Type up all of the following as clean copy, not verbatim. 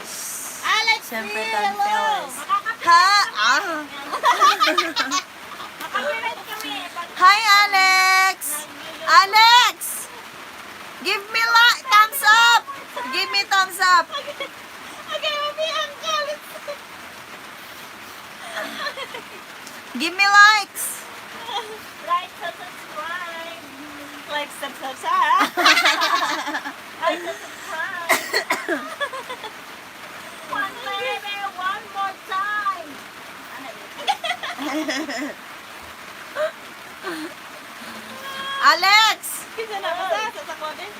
Alex, Siyempre, hello. Tanteles. Ha? Ah. Makapirate kami. Hi, Alex! Alex! Give me thumbs up! Give me thumbs up! Okay, mami, uncle. Give me likes! Like, subscribe. Like, subscribe. Like, subscribe. One baby, one more time. Alex! Kisa na ba sa sakonin?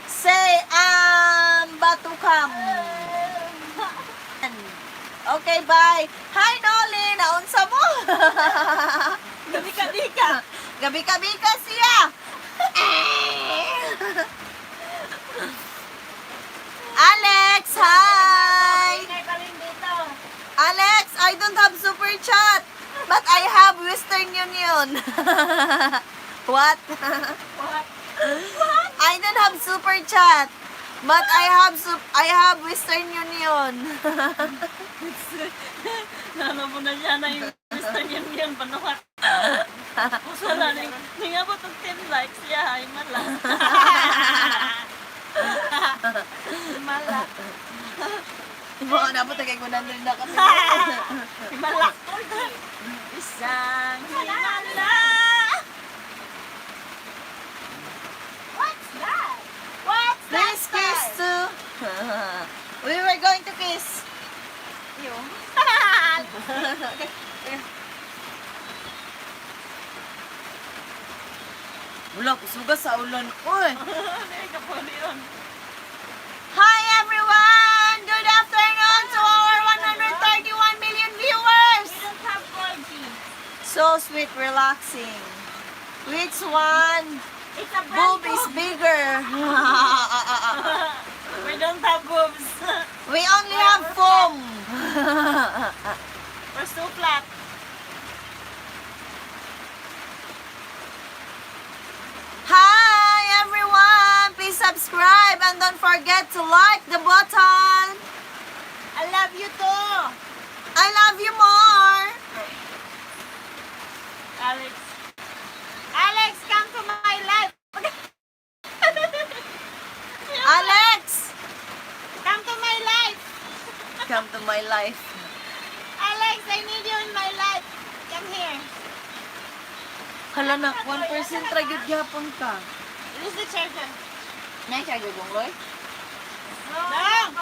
Say, batukam. Okay, bye. Hi, Noli! Naunsa mo? Gabi-gabi-ka. Gabi-gabi siya! Alex, hi! Ingay ka rin dito. Alex, I don't have super chat, but I have Western Union. What? What? I don't have super chat, but I have Western Union. Ano mo na siya na yung Western Union panukat. Wala na yung abot ng 10 likes siya. Ay, mala. Mala. Ibo ka dapat kay kunan din na kasi. Mala. Isang himala. What's that? What's that? Please kiss too. We were going to kiss. Yung. Wala, kusuga sa ulan. Uy! Ay, kapon yun. Hi everyone! Good afternoon to our 131 million viewers! We don't have 4G. So sweet, relaxing. Which one? It's a brand Boob is bigger. We don't have boobs. We only have foam. We're so flat. Hi everyone! Please subscribe and don't forget to like the button. I love you too. I love you more. Alex. Alex, come to my life. Alex! Come to my life. Come to my life. Alex, I need you in my life. Come here. Hala na, 1% ra gyud gyapon ka. Use the charger. Nay charger gong loy? Dong.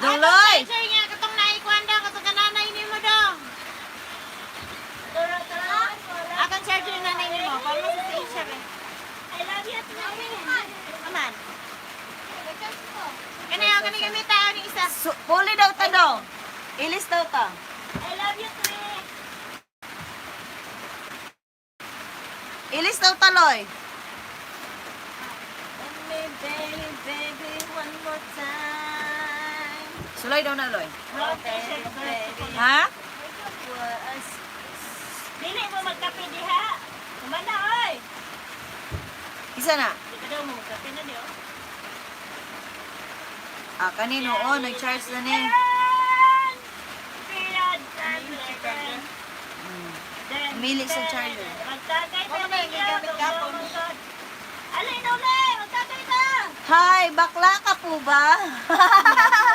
Dong loy. Charger niya katong naikuan daw katong kananay ni mo dong. Akong charger yung nanay ni mo. Paano mo sa station eh? I love you too. Aman. Kanayaw ka na gamit tayo ng isa. So, puli daw ta dong. Ilis daw ta. I love you too. Ilis daw ta loy. Baby, baby, one more time. Sulay daw na loy. Baby, baby. Ha? Dili mo magkape diha. Kumanda, oy. Isa na. Di ka daw mo magkape na diyo. Ah, kanino oh, nag-charge na ni. Mili sa charger. Magtagay pa na yung alay daw na, magtagay na. Hi, bakla ka po ba?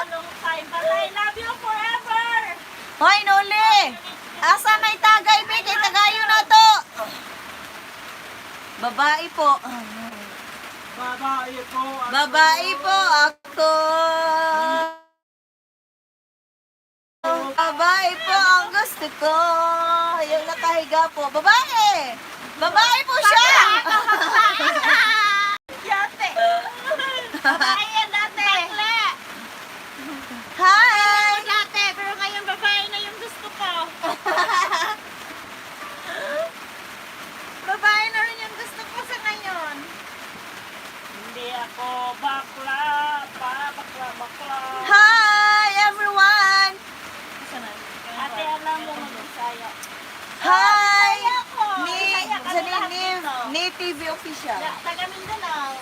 Long time, but I love you forever. Hoy, Noli! Asa may tagay, be? Kay tagayo na to. Babae po. Babae po. Babae po ako. Babae po ang gusto ko. Yung nakahiga po. Babae! Babae po siya! Yate. Babae yan dati. Bakla. Hi! Dati, pero ngayon babae na yung gusto ko. Babae na rin yung gusto ko sa ngayon. Hindi ako bakla. Bakla. Hi, everyone! Ate, alam mo mag-isaya. Hi! Isaya ko. Ni, Isaya ka sa lahat ni, dito. ni TV official. Taga Mindanao.